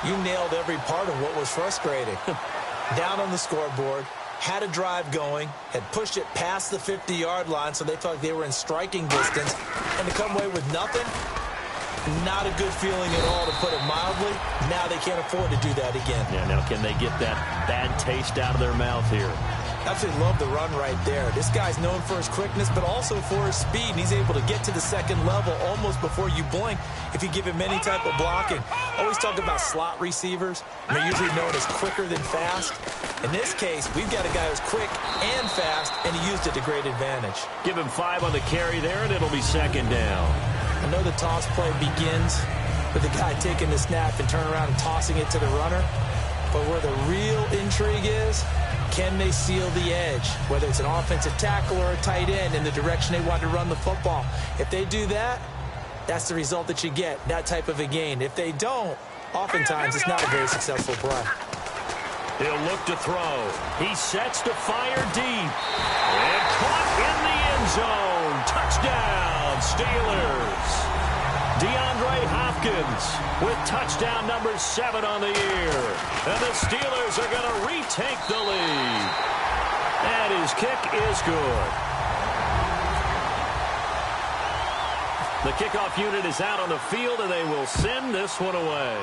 You nailed every part of what was frustrating. Down on the scoreboard, had a drive going, had pushed it past the 50-yard line so they felt like they were in striking distance, and to come away with nothing, not a good feeling at all, to put it mildly. Now they can't afford to do that again. Yeah, now can they get that bad taste out of their mouth here? Absolutely love the run right there. This guy's known for his quickness, but also for his speed, and he's able to get to the second level almost before you blink if you give him any type of blocking. Always talk about slot receivers. They're usually known as quicker than fast. In this case, we've got a guy who's quick and fast, and he used it to great advantage. Give him 5 on the carry there, and it'll be second down. I know the toss play begins with the guy taking the snap and turning around and tossing it to the runner, but where the real intrigue is, can they seal the edge, whether it's an offensive tackle or a tight end, in the direction they want to run the football? If they do that, that's the result that you get, that type of a gain. If they don't, oftentimes it's not a very successful play. He'll look to throw. He sets to fire deep. And caught in the end zone. Touchdown, Steelers. DeAndre Hopkins with touchdown number 7 on the year. And the Steelers are going to retake the lead. And his kick is good. The kickoff unit is out on the field, and they will send this one away.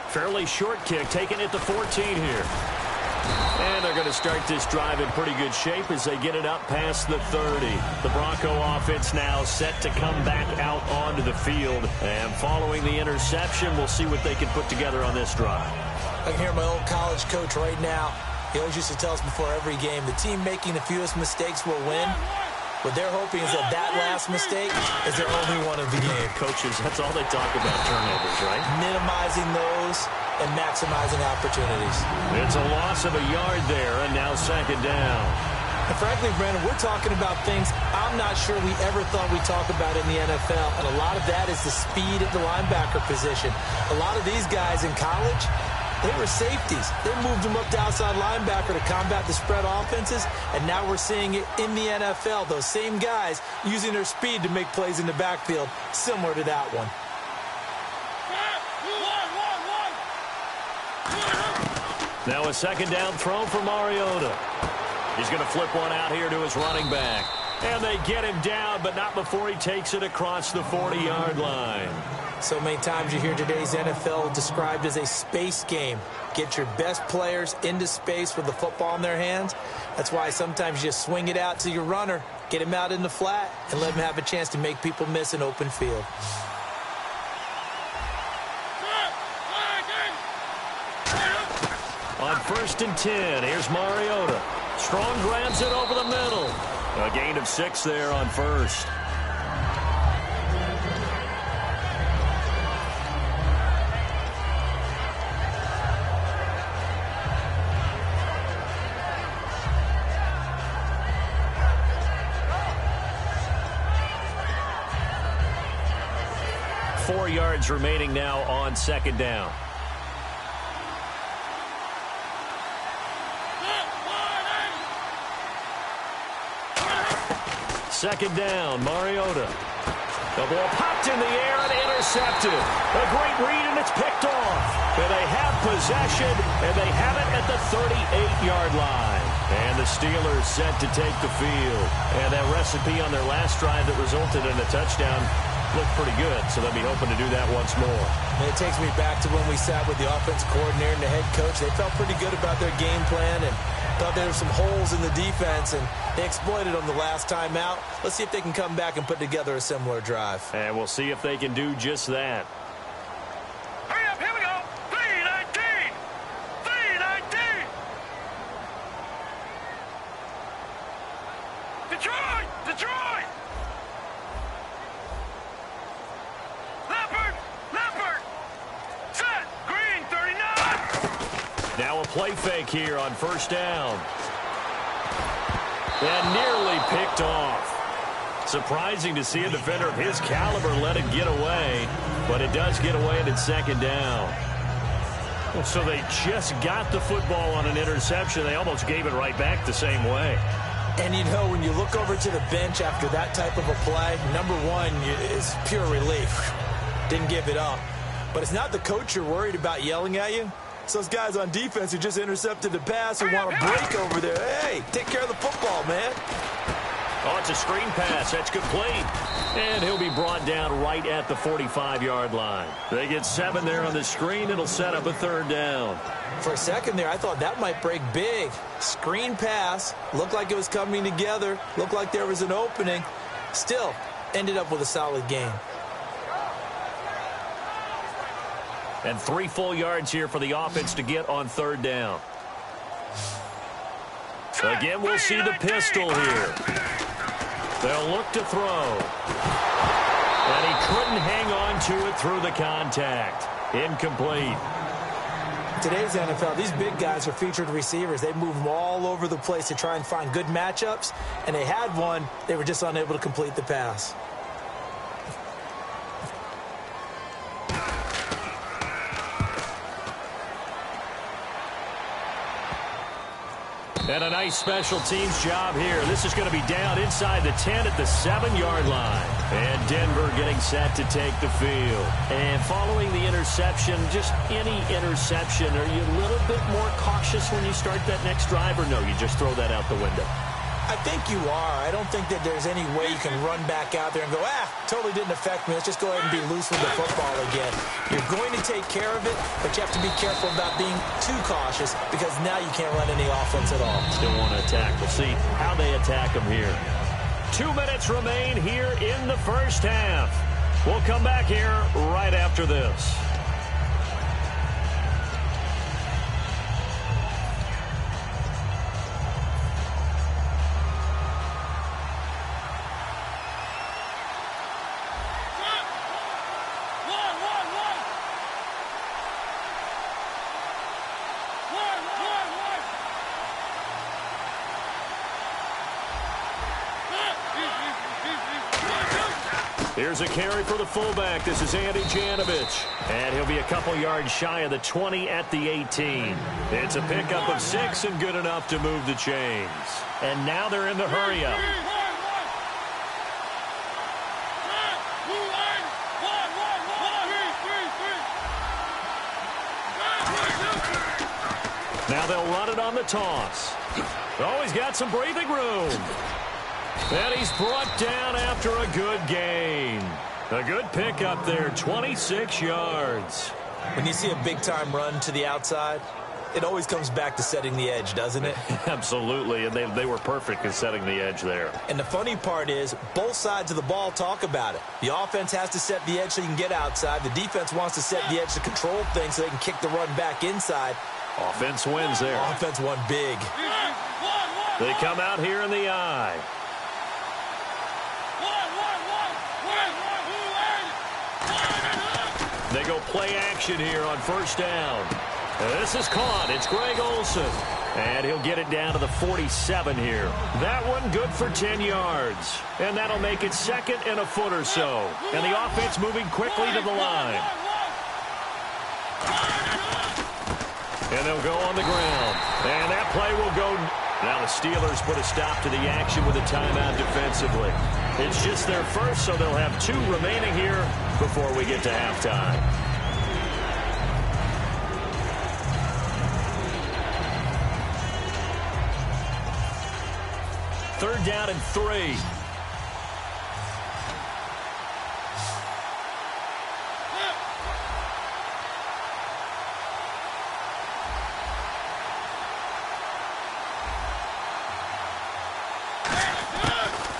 Fairly short kick, taking it to 14 here. And they're going to start this drive in pretty good shape as they get it up past the 30. The Bronco offense now set to come back out onto the field. And following the interception, we'll see what they can put together on this drive. I can hear my old college coach right now. He always used to tell us before every game, the team making the fewest mistakes will win. What they're hoping is that that last mistake is their only one of the game. Coaches, that's all they talk about, turnovers, right? Minimizing those and maximizing opportunities. It's a loss of a yard there, and now second down. And frankly, Brandon, we're talking about things I'm not sure we ever thought we'd talk about in the NFL, and a lot of that is the speed at the linebacker position. A lot of these guys in college, they were safeties. They moved them up to outside linebacker to combat the spread offenses, and now we're seeing it in the NFL. Those same guys using their speed to make plays in the backfield, similar to that one. Now a second down throw for Mariota. He's going to flip one out here to his running back. And they get him down, but not before he takes it across the 40-yard line. So many times you hear today's NFL described as a space game. Get your best players into space with the football in their hands. That's why sometimes you just swing it out to your runner, get him out in the flat, and let him have a chance to make people miss an open field. On 1st and 10, here's Mariota. Strong grabs it over the middle. A gain of 6 there on first. Four yards remaining now on second down. Second down, Mariota. The ball popped in the air and intercepted. A great read, and it's picked off. And they have possession, and they have it at the 38-yard line. And the Steelers set to take the field. And that recipe on their last drive that resulted in a touchdown looked pretty good, so they'll be hoping to do that once more. And it takes me back to when we sat with the offensive coordinator and the head coach. They felt pretty good about their game plan and thought there were some holes in the defense, and they exploited them the last time out. Let's see if they can come back and put together a similar drive. And we'll see if they can do just that. Hurry up, here we go. 3-19. 3-19. Detroit! Detroit! Leopard! Set! Green, 39! Now a play fake here on first down. And nearly picked off. Surprising to see a defender of his caliber let it get away, but it does get away and it's second down. So they just got the football on an interception. They almost gave it right back the same way. And you know, when you look over to the bench after that type of a play, number one is pure relief. Didn't give it up. But it's not the coach you're worried about yelling at you. It's those guys on defense who just intercepted the pass who want to break over there. Hey, take care of the football, man. Oh, it's a screen pass. That's complete. And he'll be brought down right at the 45-yard line. They get 7 there on the screen. It'll set up a 3rd down. For a second there, I thought that might break big. Screen pass. Looked like it was coming together. Looked like there was an opening. Still, ended up with a solid game. And 3 full yards here for the offense to get on 3rd down. Again, we'll see the pistol here. They'll look to throw. And he couldn't hang on to it through the contact. Incomplete. Today's NFL, these big guys are featured receivers. They move them all over the place to try and find good matchups. And they had one. They were just unable to complete the pass. And a nice special teams job here. This is going to be down inside the 10 at the 7-yard line. And Denver getting set to take the field. And following the interception, just any interception, are you a little bit more cautious when you start that next drive, or no, you just throw that out the window? I think you are. I don't think that there's any way you can run back out there and go, totally didn't affect me. Let's just go ahead and be loose with the football again. You're going to take care of it, but you have to be careful about being too cautious because now you can't run any offense at all. Still want to attack. We'll see how they attack them here. 2 minutes remain here in the first half. We'll come back here right after this. Here's a carry for the fullback. This is Andy Janovich. And he'll be a couple yards shy of the 20 at the 18. It's a pickup of 6 and good enough to move the chains. And now they're in the hurry-up. Now they'll run it on the toss. Oh, he's got some breathing room. And he's brought down after a good gain. A good pickup there, 26 yards. When you see a big-time run to the outside, it always comes back to setting the edge, doesn't it? Absolutely, and they were perfect in setting the edge there. And the funny part is, both sides of the ball talk about it. The offense has to set the edge so you can get outside. The defense wants to set the edge to control things so they can kick the run back inside. Offense wins there. Offense won big. They come out here in the eye. They go play action here on first down. This is caught. It's Greg Olsen. And he'll get it down to the 47 here. That one good for 10 yards. And that'll make it 2nd and a foot or so. And the offense moving quickly to the line. And they'll go on the ground. And that play will go. Now the Steelers put a stop to the action with a timeout defensively. It's just their first, so they'll have 2 remaining here before we get to halftime. Third down and 3.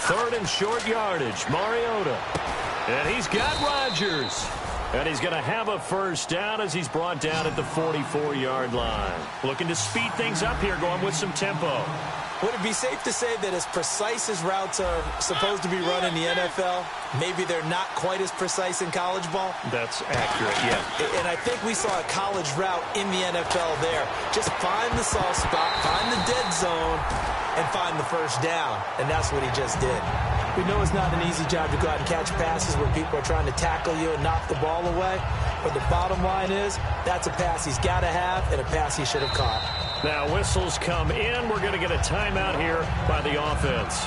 Third and short yardage, Mariota. And he's got Rodgers. And he's going to have a first down as he's brought down at the 44-yard line. Looking to speed things up here, going with some tempo. Would it be safe to say that as precise as routes are supposed to be run in the NFL, maybe they're not quite as precise in college ball? That's accurate, yeah. And I think we saw a college route in the NFL there. Just find the soft spot, find the dead zone, and find the first down. And that's what he just did. We know it's not an easy job to go out and catch passes where people are trying to tackle you and knock the ball away. But the bottom line is, that's a pass he's got to have and a pass he should have caught. Now whistles come in. We're going to get a timeout here by the offense.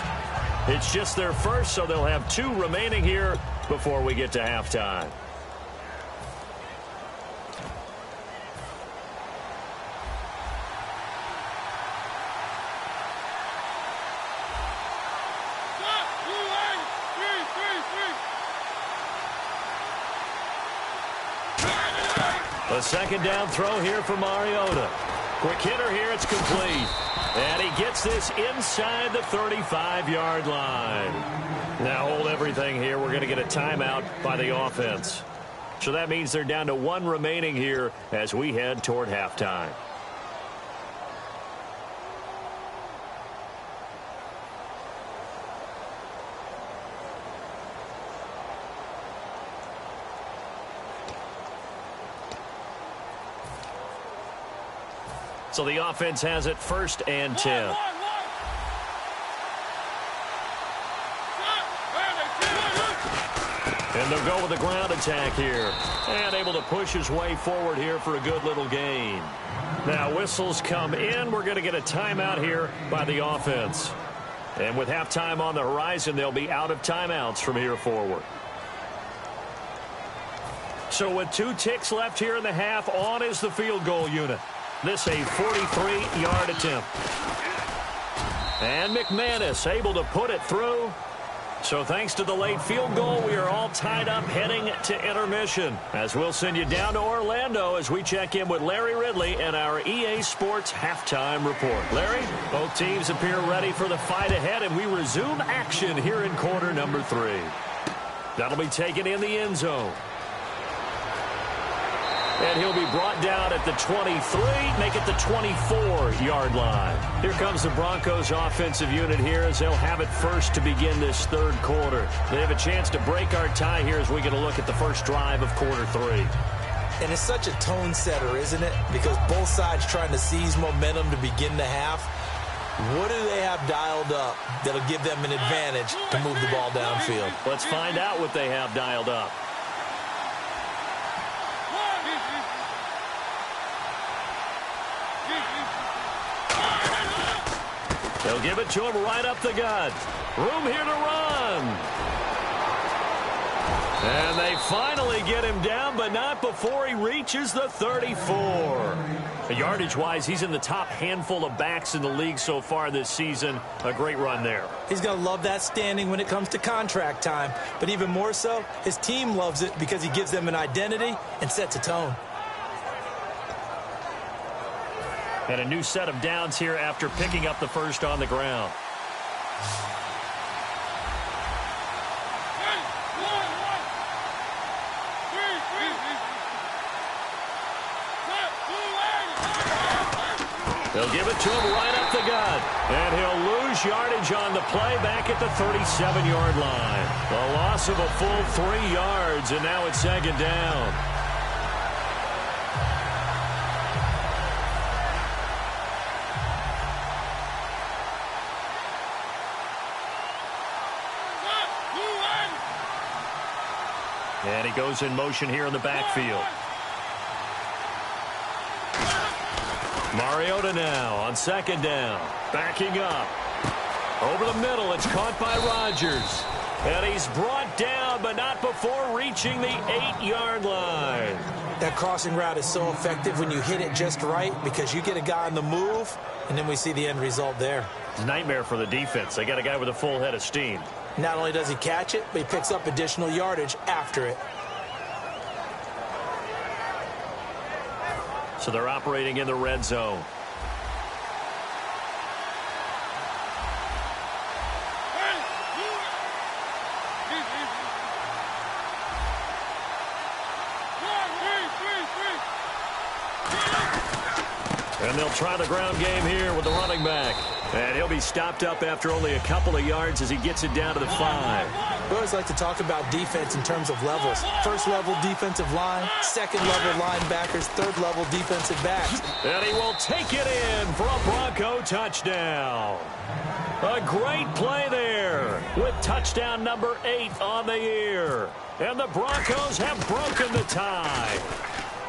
It's just their first, so they'll have 2 remaining here before we get to halftime. A second down throw here for Mariota. Quick hitter here, it's complete. And he gets this inside the 35-yard line. Now hold everything here. We're going to get a timeout by the offense. So that means they're down to one remaining here as we head toward halftime. So the offense has it 1st and 10. And they'll go with the ground attack here. And able to push his way forward here for a good little gain. Now whistles come in. We're going to get a timeout here by the offense. And with halftime on the horizon, they'll be out of timeouts from here forward. So with 2 ticks left here in the half, on is the field goal unit. This a 43-yard attempt. And McManus able to put it through. So thanks to the late field goal, we are all tied up heading to intermission. As we'll send you down to Orlando as we check in with Larry Ridley and our EA Sports halftime report. Larry, both teams appear ready for the fight ahead, and we resume action here in quarter number 3. That'll be taken in the end zone. And he'll be brought down at the 23, make it the 24-yard line. Here comes the Broncos offensive unit here as they'll have it first to begin this 3rd quarter. They have a chance to break our tie here as we get a look at the first drive of quarter 3. And it's such a tone setter, isn't it? Because both sides trying to seize momentum to begin the half. What do they have dialed up that'll give them an advantage to move the ball downfield? Let's find out what they have dialed up. They'll give it to him right up the gut. Room here to run. And they finally get him down, but not before he reaches the 34. Yardage-wise, he's in the top handful of backs in the league so far this season. A great run there. He's going to love that standing when it comes to contract time. But even more so, his team loves it because he gives them an identity and sets a tone. And a new set of downs here after picking up the first on the ground. They'll give it to him right up the gut. And he'll lose yardage on the play back at the 37-yard line. A loss of a full 3 yards, and now it's 2nd down. And he goes in motion here in the backfield. Mariota now on 2nd down. Backing up. Over the middle, it's caught by Rodgers. And he's brought down, but not before reaching the 8-yard line. That crossing route is so effective when you hit it just right because you get a guy on the move, and then we see the end result there. It's a nightmare for the defense. They got a guy with a full head of steam. Not only does he catch it, but he picks up additional yardage after it. So they're operating in the red zone. And they'll try the ground game here with the running back. And he'll be stopped up after only a couple of yards as he gets it down to the 5. We always like to talk about defense in terms of levels. 1st level defensive line, 2nd level linebackers, 3rd level defensive backs. And he will take it in for a Bronco touchdown. A great play there with touchdown number 8 on the year. And the Broncos have broken the tie.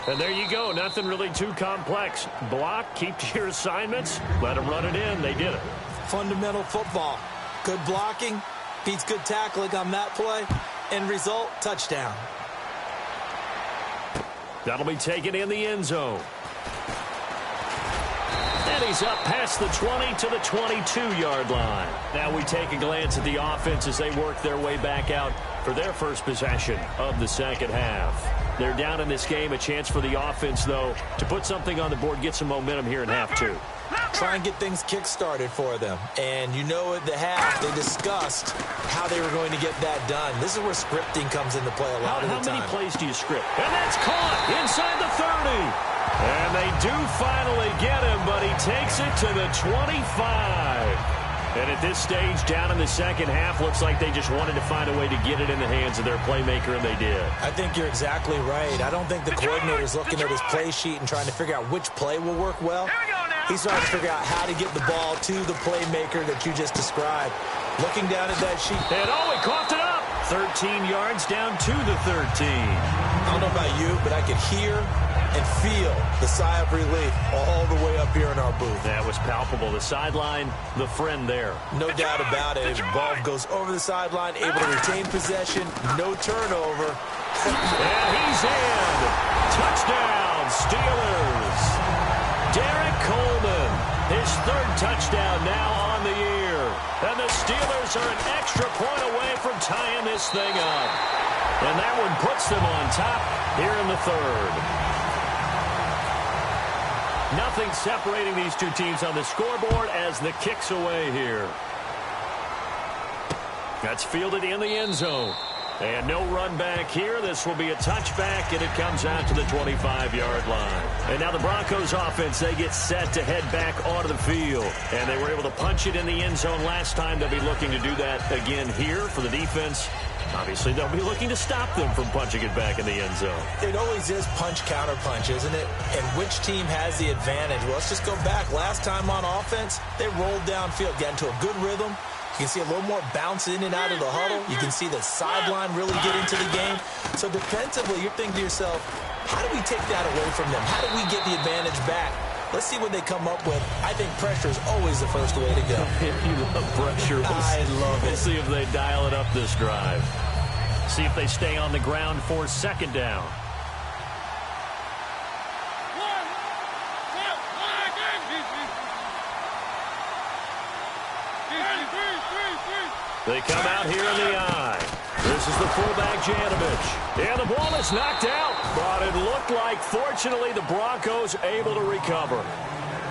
And there you go. Nothing really too complex. Block, keep to your assignments, let them run it in. They did it. Fundamental football. Good blocking, beats good tackling on that play. End result, touchdown. That'll be taken in the end zone. And he's up past the 20 to the 22-yard line. Now we take a glance at the offense as they work their way back out for their first possession of the 2nd half. They're down in this game. A chance for the offense, though, to put something on the board, get some momentum here in half two. Try and get things kick-started for them. And you know at the half, they discussed how they were going to get that done. This is where scripting comes into play a lot of the time. How many plays do you script? And that's caught inside the 30. And they do finally get him, but he takes it to the 25. And at this stage, down in the second half, looks like they just wanted to find a way to get it in the hands of their playmaker, and they did. I think you're exactly right. I don't think the coordinator's looking at his play sheet and trying to figure out which play will work well. He's trying to figure out how to get the ball to the playmaker that you just described. Looking down at that sheet. And he coughed it up. 13 yards down to the 13. I don't know about you, but I could hear and feel the sigh of relief all the way up here in our booth. That was palpable. The sideline, the friend there. No doubt about it. The ball goes over the sideline, able to retain possession, no turnover. And he's in. Touchdown, Steelers. Derek Coleman, his third touchdown now on the year. And the Steelers are an extra point away from tying this thing up. And that one puts them on top here in the third. Nothing separating these two teams on the scoreboard as the kick's away here. That's fielded in the end zone. And no run back here. This will be a touchback, and it comes out to the 25-yard line. And now the Broncos offense, they get set to head back onto the field. And they were able to punch it in the end zone last time. They'll be looking to do that again here for the defense. Obviously, they'll be looking to stop them from punching it back in the end zone. It always is punch-counter-punch, isn't it? And which team has the advantage? Well, let's just go back. Last time on offense, they rolled downfield, got into a good rhythm. You can see a little more bounce in and out of the huddle. You can see the sideline really get into the game. So defensively, you're thinking to yourself, how do we take that away from them? How do we get the advantage back? Let's see what they come up with. I think pressure is always the first way to go. If you love pressure, I love it. We'll see if they dial it up this drive. See if they stay on the ground for second down. They come out here in the eye. This is the fullback, Janovich. And the ball is knocked out. But it looked like, fortunately, the Broncos able to recover.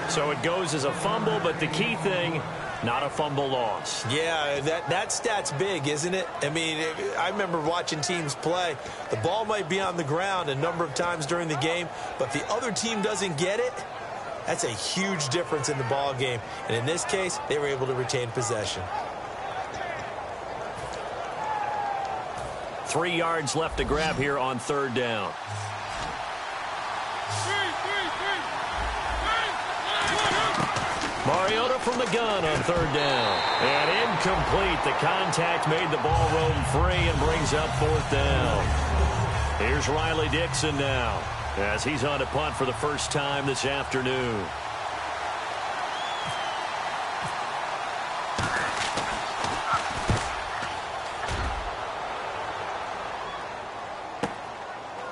So it goes as a fumble, but the key thing, not a fumble loss. Yeah, that stat's big, isn't it? I mean, I remember watching teams play. The ball might be on the ground a number of times during the game, but if the other team doesn't get it, that's a huge difference in the ball game. And in this case, they were able to retain possession. 3 yards left to grab here on third down. Mariota from the gun on third down. And incomplete. The contact made the ball roam free and brings up fourth down. Here's Riley Dixon now as he's on to punt for the first time this afternoon.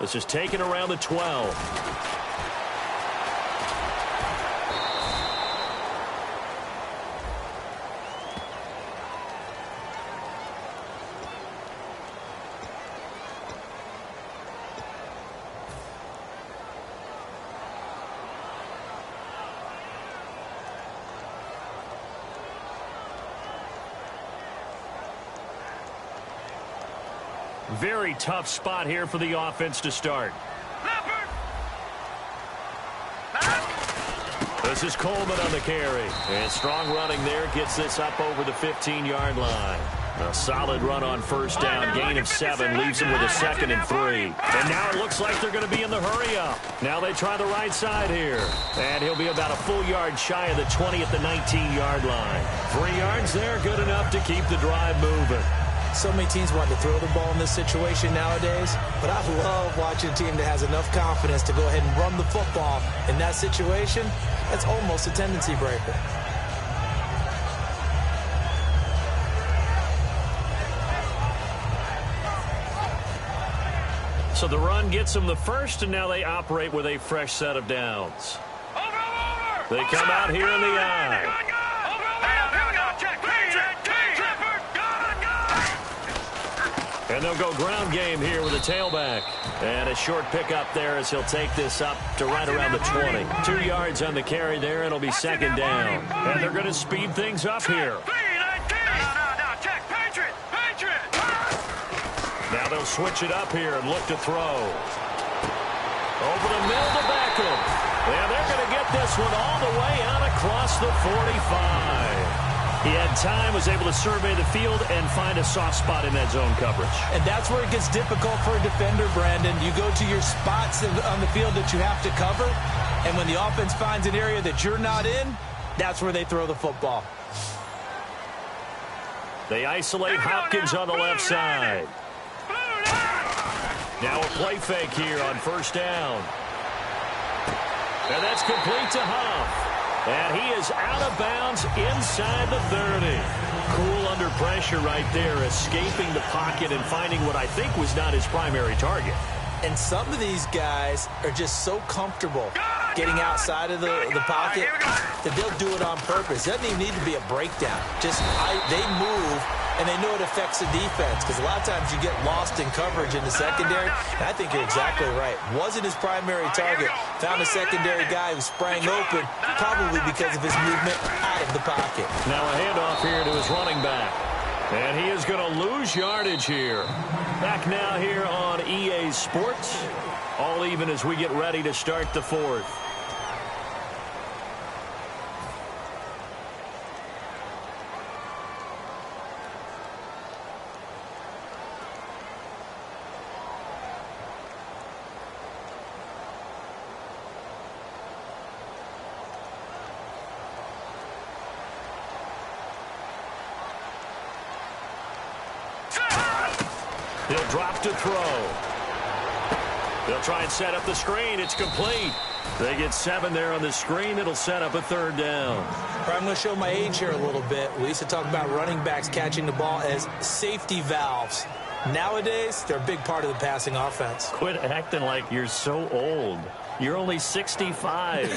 This is taken around the 12. Very tough spot here for the offense to start. This is Coleman on the carry. And strong running there gets this up over the 15-yard line. A solid run on first down. Gain of 7 leaves him with a 2nd and 3. And now it looks like they're going to be in the hurry-up. Now they try the right side here. And he'll be about a full yard shy of the 20 at the 19-yard line. 3 yards there, good enough to keep the drive moving. So many teams want to throw the ball in this situation nowadays, but I love watching a team that has enough confidence to go ahead and run the football. In that situation, that's almost a tendency breaker. So the run gets them the first, and now they operate with a fresh set of downs. They come out here in the eye. And And they'll go ground game here with a tailback. And a short pickup there as he'll take this up to right around the 20. 2 yards on the carry there. It'll be second down. And they're going to speed things up here. Now they'll switch it up here and look to throw. Over the middle to Beckham. And they're going to get this one all the way out across the 45. He had time, was able to survey the field and find a soft spot in that zone coverage. And that's where it gets difficult for a defender, Brandon. You go to your spots on the field that you have to cover, and when the offense finds an area that you're not in, that's where they throw the football. They isolate Hopkins on the left side. Now a play fake here on first down. And that's complete to Huff. And he is out of bounds inside the 30. Cool under pressure right there, escaping the pocket and finding what I think was not his primary target. And some of these guys are just so comfortable getting outside of the pocket that they'll do it on purpose. It doesn't even need to be a breakdown. Just they move, and they know it affects the defense because a lot of times you get lost in coverage in the secondary. And I think you're exactly right. Wasn't his primary target. Found a secondary guy who sprang open, probably because of his movement out of the pocket. Now a handoff here to his running back. And he is going to lose yardage here. Back now here on EA Sports. All even as we get ready to start the fourth. He'll drop to throw. They'll try and set up the screen. It's complete. They get 7 there on the screen. It'll set up a third down. I'm going to show my age here a little bit. We used to talk about running backs catching the ball as safety valves. Nowadays, they're a big part of the passing offense. Quit acting like you're so old. You're only 65.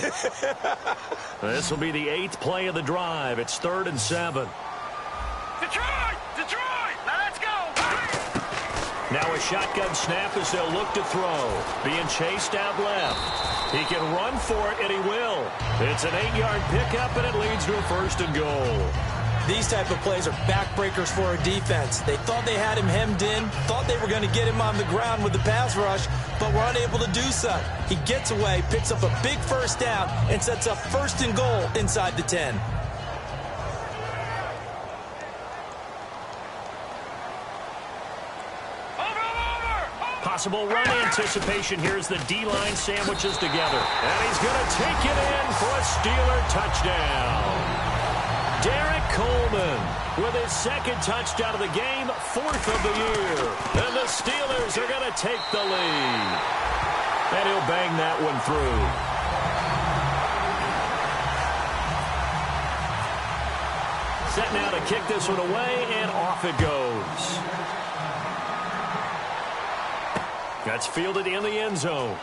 This will be the 8th play of the drive. It's 3rd and 7. Detroit! Detroit! Now let's go! Now a shotgun snap as they'll look to throw. Being chased out left. He can run for it, and he will. It's an 8-yard pickup, and it leads to a 1st and goal. These type of plays are backbreakers for a defense. They thought they had him hemmed in, thought they were going to get him on the ground with the pass rush, but were unable to do so. He gets away, picks up a big first down, and sets up 1st and goal inside the 10. Possible run anticipation. Here's the D-line sandwiches together. And he's going to take it in for a Steeler touchdown. Derek Coleman with his 2nd touchdown of the game, 4th of the year. And the Steelers are going to take the lead. And he'll bang that one through. Set now to kick this one away, and off it goes. That's fielded in the end zone.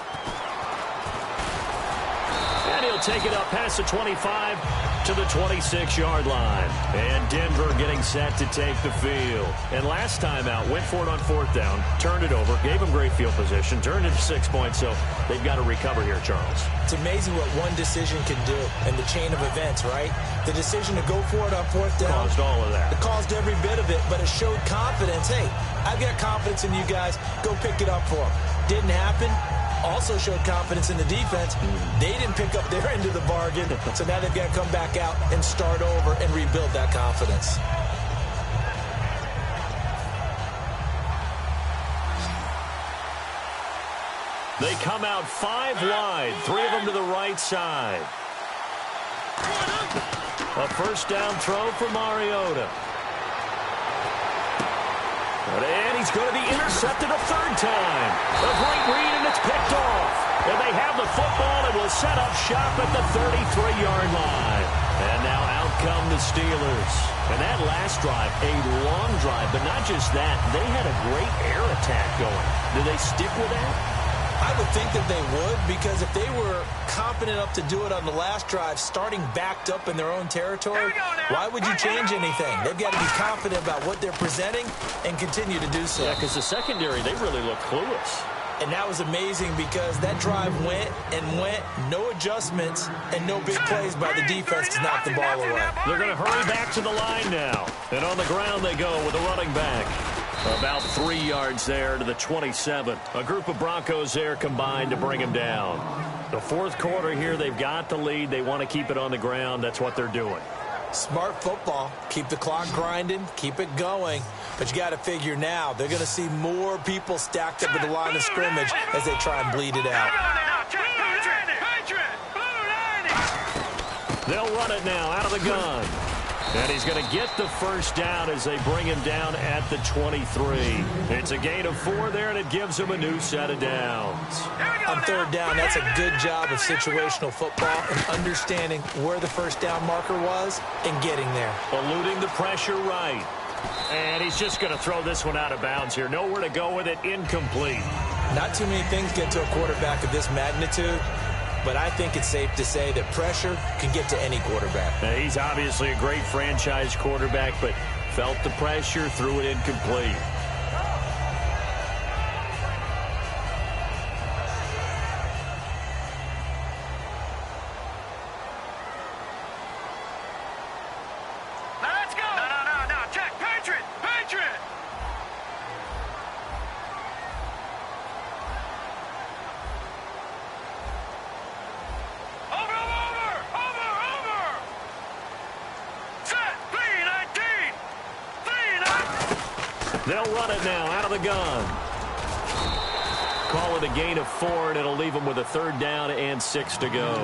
And he'll take it up past the 25 to the 26-yard line. And Denver getting set to take the field. And last time out, went for it on 4th down, turned it over, gave them great field position, turned it to 6 points, so they've got to recover here, Charles. It's amazing what one decision can do in the chain of events, right? The decision to go for it on 4th down caused all of that. It caused every bit of it, but it showed confidence. Hey, I've got confidence in you guys. Go pick it up for them. Didn't happen. Also showed confidence in the defense. They didn't pick up their end of the bargain, so now they've got to come back out and start over and rebuild that confidence. They come out 5 wide, 3 of them to the right side. A 1st down throw for Mariota. And he's going to be intercepted a 3rd time. A great read, and it's picked off. And they have the football and will set up shop at the 33-yard line. And now out come the Steelers. And that last drive, a long drive, but not just that. They had a great air attack going. Do they stick with that? I would think that they would, because if they were confident enough to do it on the last drive, starting backed up in their own territory, why would you change anything? They've got to be confident about what they're presenting and continue to do so. Yeah, because the secondary, they really look clueless. And that was amazing because that drive went and went, no adjustments, and no big plays by the defense to knock the ball away. They're going to hurry back to the line now. And on the ground they go with a running back. About 3 yards there to the 27. A group of Broncos there combined to bring him down. The fourth quarter here, they've got the lead. They want to keep it on the ground. That's what they're doing. Smart football. Keep the clock grinding. Keep it going. But you got to figure now, they're going to see more people stacked up at the line of scrimmage as they try and bleed it out. They'll run it now out of the gun. And he's going to get the first down as they bring him down at the 23. It's a gain of 4 there, and it gives him a new set of downs. On third down, that's a good job of situational football and understanding where the first down marker was and getting there. Eluding the pressure right. And he's just going to throw this one out of bounds here. Nowhere to go with it. Incomplete. Not too many things get to a quarterback of this magnitude. But I think it's safe to say that pressure can get to any quarterback. Now, he's obviously a great franchise quarterback, but felt the pressure, threw it incomplete. Let's go! No. Check. Patriot! They'll run it now out of the gun. Call it a gain of 4, and it'll leave them with a third down and 6 to go.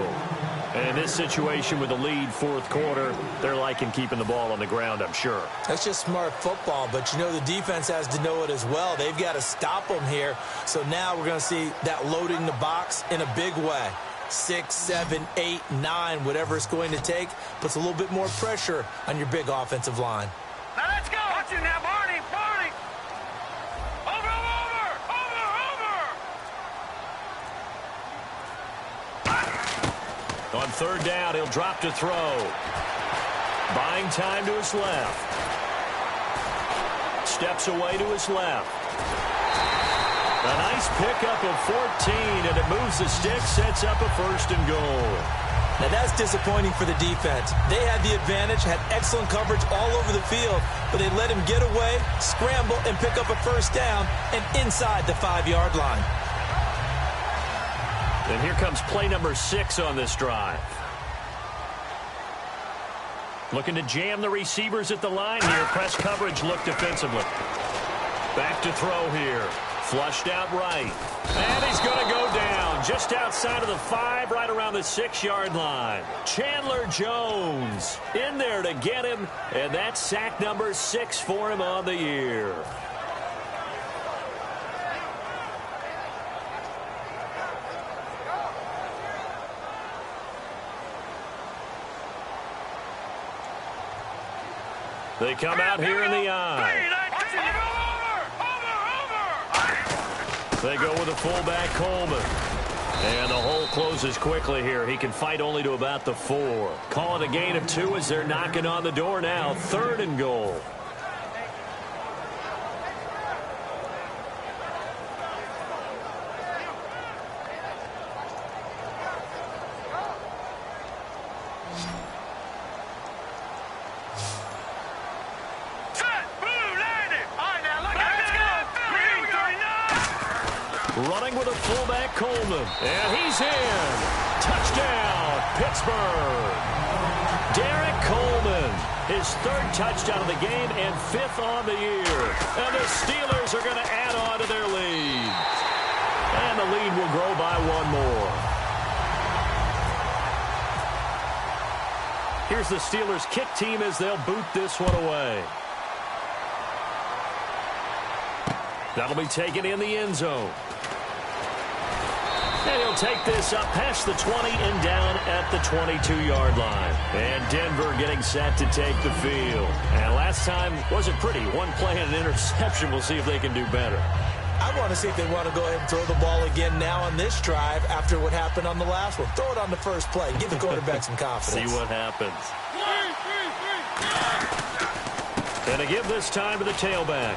And in this situation with the lead fourth quarter, they're liking keeping the ball on the ground, I'm sure. That's just smart football, but you know the defense has to know it as well. They've got to stop them here. So now we're going to see that loading the box in a big way. 6, 7, 8, 9, whatever it's going to take, puts a little bit more pressure on your big offensive line. Now let's go! Watch you now, Barney! Over! On third down, he'll drop to throw. Buying time to his left. Steps away to his left. A nice pickup of 14, and it moves the stick, sets up a first and goal. Now that's disappointing for the defense. They had the advantage, had excellent coverage all over the field, but they let him get away, scramble, and pick up a first down, and inside the 5-yard line. And here comes play number 6 on this drive. Looking to jam the receivers at the line here. Press coverage look defensively. Back to throw here. Flushed out right. And he's going to go down just outside of the 5, right around the 6-yard line. Chandler Jones in there to get him, and that's sack number 6 for him on the year. They come out here in the eye. They go with a fullback, Coleman. And the hole closes quickly here. He can fight only to about the 4. Call it a gain of 2 as they're knocking on the door now. 3rd and goal. Running with a fullback, Coleman. And he's in. Touchdown, Pittsburgh. Derek Coleman, his 3rd touchdown of the game and 5th on the year. And the Steelers are going to add on to their lead. And the lead will grow by 1 more. Here's the Steelers kick team as they'll boot this one away. That'll be taken in the end zone. And he'll take this up past the 20 and down at the 22-yard line. And Denver getting set to take the field. And last time wasn't pretty. 1 play and an interception. We'll see if they can do better. I want to see if they want to go ahead and throw the ball again now on this drive after what happened on the last one. Throw it on the first play. Give the quarterback some confidence. See what happens. And to give this time to the tailback.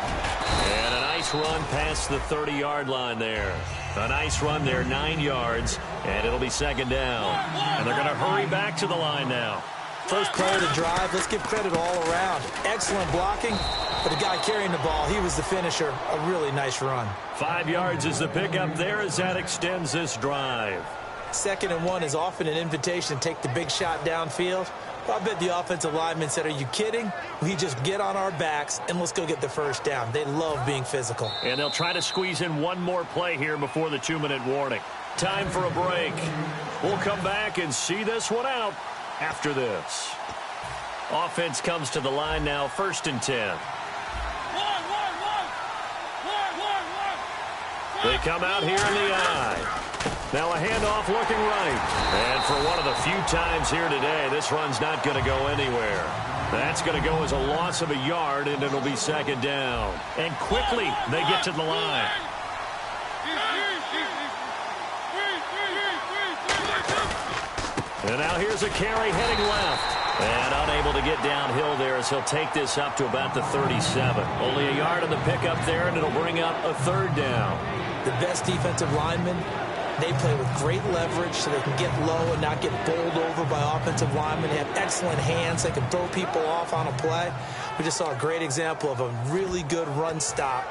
And a nice run past the 30-yard line there. A nice run there, 9 yards, and it'll be second down. And they're going to hurry back to the line now. First play of the drive, let's give credit all around. Excellent blocking, but the guy carrying the ball, he was the finisher. A really nice run. 5 yards is the pickup there as that extends this drive. 2nd and 1 is often an invitation to take the big shot downfield. Well, I bet the offensive lineman said, are you kidding? We just get on our backs and let's go get the first down. They love being physical. And they'll try to squeeze in one more play here before the 2-minute warning. Time for a break. We'll come back and see this one out after this. Offense comes to the line now, 1st and 10. They come out here in the eye. Now a handoff looking right. And for one of the few times here today, this run's not going to go anywhere. That's going to go as a loss of a yard, and it'll be second down. And quickly, they get to the line. And now here's a carry heading left. And unable to get downhill there as he'll take this up to about the 37. Only a yard on the pickup there, and it'll bring up a 3rd down. The best defensive linemen, they play with great leverage so they can get low and not get bowled over by offensive linemen. They have excellent hands. They can throw people off on a play. We just saw a great example of a really good run stop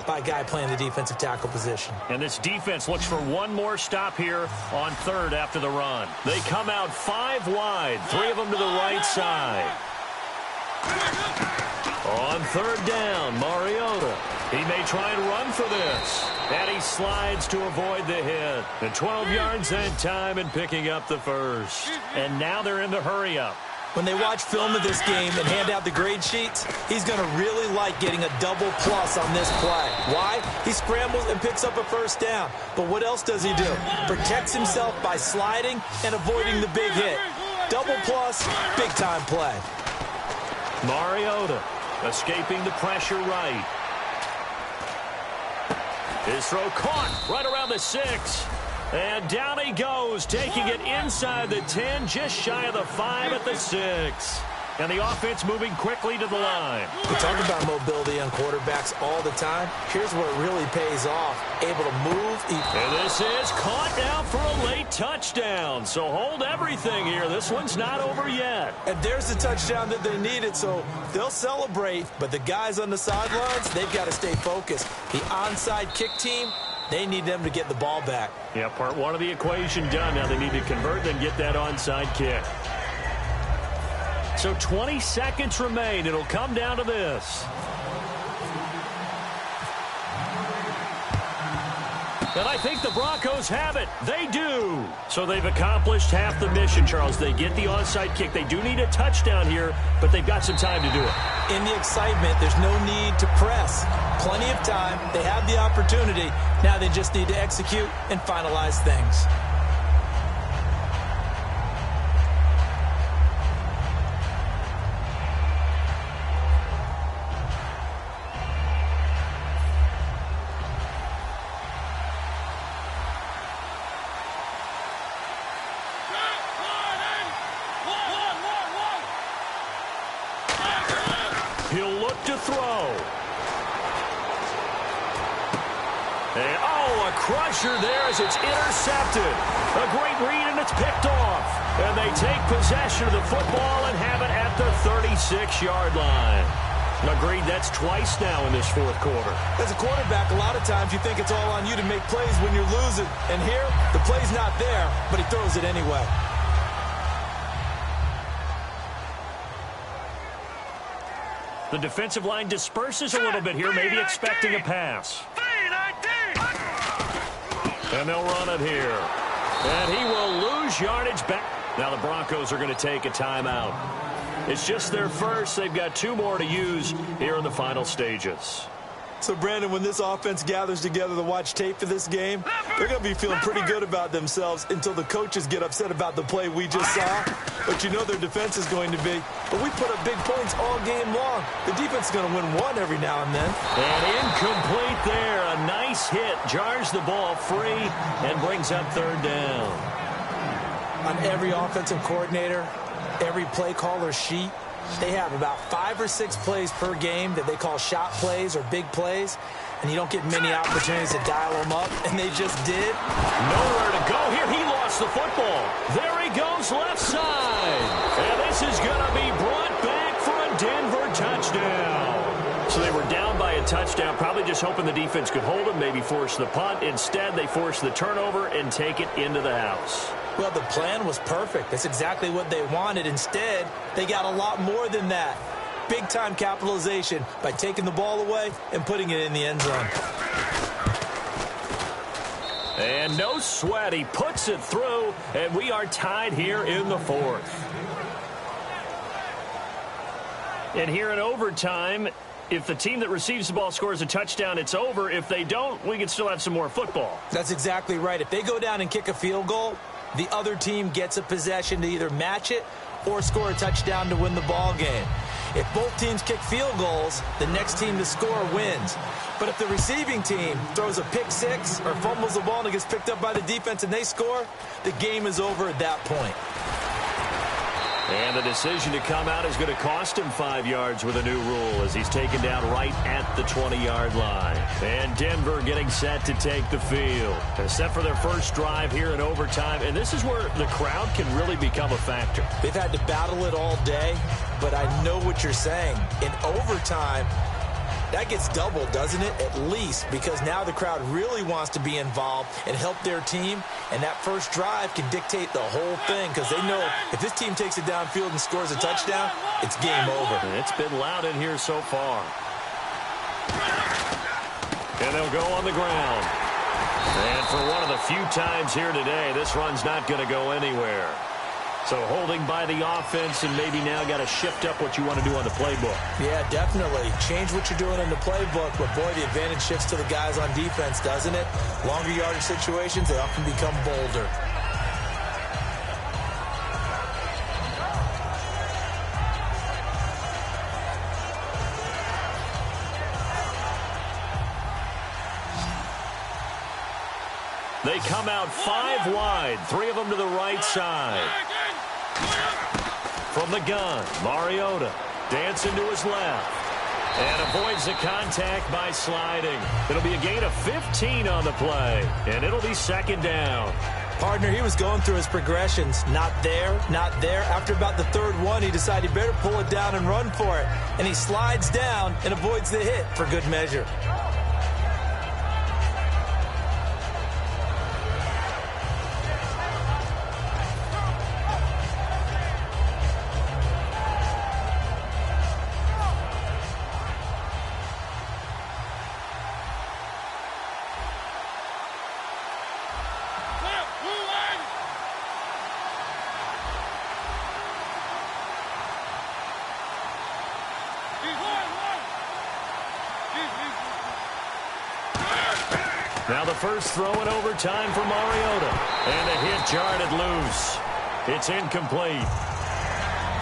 by a guy playing the defensive tackle position. And this defense looks for one more stop here on 3rd after the run. They come out 5 wide, 3 of them to the right side. On 3rd down, Mariota. He may try and run for this. And he slides to avoid the hit. And 12 yards that time and picking up the 1st. And now they're in the hurry-up. When they watch film of this game and hand out the grade sheets, he's going to really like getting a double plus on this play. Why? He scrambles and picks up a 1st down. But what else does he do? Protects himself by sliding and avoiding the big hit. Double plus, big-time play. Mariota escaping the pressure right. His throw caught right around the 6. And down he goes, taking it inside the 10, just shy of the 5 at the 6. And the offense moving quickly to the line. We talk about mobility on quarterbacks all the time. Here's where it really pays off. Able to move. And this is caught now for a late touchdown. So hold everything here. This one's not over yet. And there's the touchdown that they needed, so they'll celebrate. But the guys on the sidelines, they've got to stay focused. The onside kick team, they need them to get the ball back. Yeah, part 1 of the equation done. Now they need to convert and get that onside kick. So 20 seconds remain. It'll come down to this. And I think the Broncos have it. They do. So they've accomplished half the mission, Charles. They get the onside kick. They do need a touchdown here, but they've got some time to do it. In the excitement, there's no need to press. Plenty of time. They have the opportunity. Now they just need to execute and finalize things. He'll look to throw. And, a crusher there as it's intercepted. A great read, and it's picked off. And they take possession of the football and have it at the 36-yard line. Agreed, that's twice now in this 4th quarter. As a quarterback, a lot of times you think it's all on you to make plays when you're losing. And here, the play's not there, but he throws it anyway. The defensive line disperses a little bit here, maybe expecting a pass. And they'll run it here. And he will lose yardage back. Now the Broncos are going to take a timeout. It's just their first. They've got 2 more to use here in the final stages. So, Brandon, when this offense gathers together to watch tape for this game, they're going to be feeling pretty good about themselves until the coaches get upset about the play we just saw. But you know their defense is going to be. But we put up big points all game long. The defense is going to win one every now and then. And incomplete there. A nice hit. Jars the ball free and brings up third down. On every offensive coordinator, every play caller sheet, they have about 5 or 6 plays per game that they call shot plays or big plays, and you don't get many opportunities to dial them up, and they just did. Nowhere to go here. He lost the football. There he goes left side. And this is going to be brought back for a Denver touchdown. So they were down by a touchdown, probably just hoping the defense could hold them, maybe force the punt. Instead, they force the turnover and take it into the house. Well, the plan was perfect. That's exactly what they wanted. Instead, they got a lot more than that. Big-time capitalization by taking the ball away and putting it in the end zone. And no sweat. He puts it through, and we are tied here in the fourth. And here in overtime, if the team that receives the ball scores a touchdown, it's over. If they don't, we can still have some more football. That's exactly right. If they go down and kick a field goal, the other team gets a possession to either match it or score a touchdown to win the ball game. If both teams kick field goals, the next team to score wins. But if the receiving team throws a pick six or fumbles the ball and it gets picked up by the defense and they score, the game is over at that point. And the decision to come out is going to cost him 5 yards with a new rule as he's taken down right at the 20-yard line. And Denver getting set to take the field. They're set for their first drive here in overtime, and this is where the crowd can really become a factor. They've had to battle it all day, but I know what you're saying. In overtime, that gets doubled, doesn't it? At least, because now the crowd really wants to be involved and help their team, and that first drive can dictate the whole thing because they know if this team takes it downfield and scores a touchdown, it's game over. And it's been loud in here so far. And they'll go on the ground. And for one of the few times here today, this run's not going to go anywhere. So holding by the offense and maybe now got to shift up what you want to do on the playbook. Yeah, definitely. Change what you're doing in the playbook, but boy, the advantage shifts to the guys on defense, doesn't it? Longer yardage situations, they often become bolder. They come out 5 wide, 3 of them to the right side. From the gun, Mariota dancing to his left. And avoids the contact by sliding. It'll be a gain of 15 on the play. And it'll be second down. Partner, he was going through his progressions. Not there, not there. After about the third one, he decided he better pull it down and run for it. And he slides down and avoids the hit for good measure. Now the first throw in overtime for Mariota. And a hit jarred loose. It's incomplete.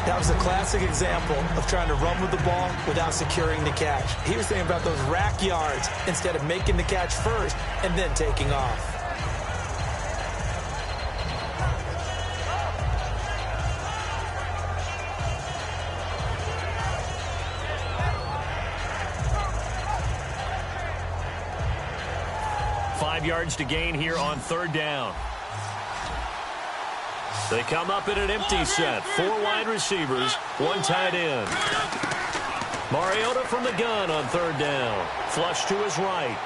That was a classic example of trying to run with the ball without securing the catch. He was thinking about those rack yards instead of making the catch first and then taking off. Yards to gain here on third down. They come up in an empty set. 4 wide receivers, 1 tight end. Mariota from the gun on third down. Flush to his right.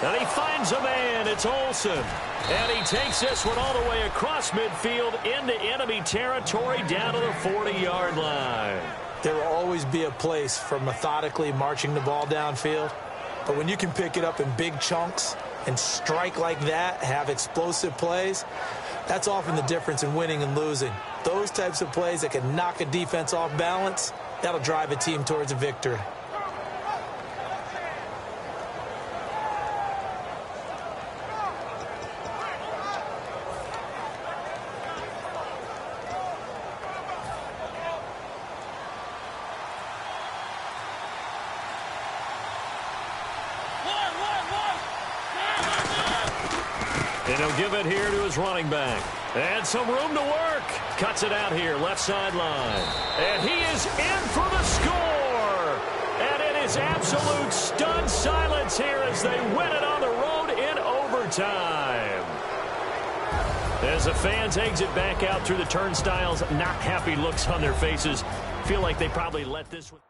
And he finds a man. It's Olsen. And he takes this one all the way across midfield into enemy territory down to the 40-yard line. There will always be a place for methodically marching the ball downfield. But when you can pick it up in big chunks and strike like that, have explosive plays, that's often the difference in winning and losing. Those types of plays that can knock a defense off balance, that'll drive a team towards a victory. And he'll give it here to his running back. And some room to work. Cuts it out here, left sideline. And he is in for the score. And it is absolute stunned silence here as they win it on the road in overtime. As the fans exit back out through the turnstiles, not happy looks on their faces. Feel like they probably let this one...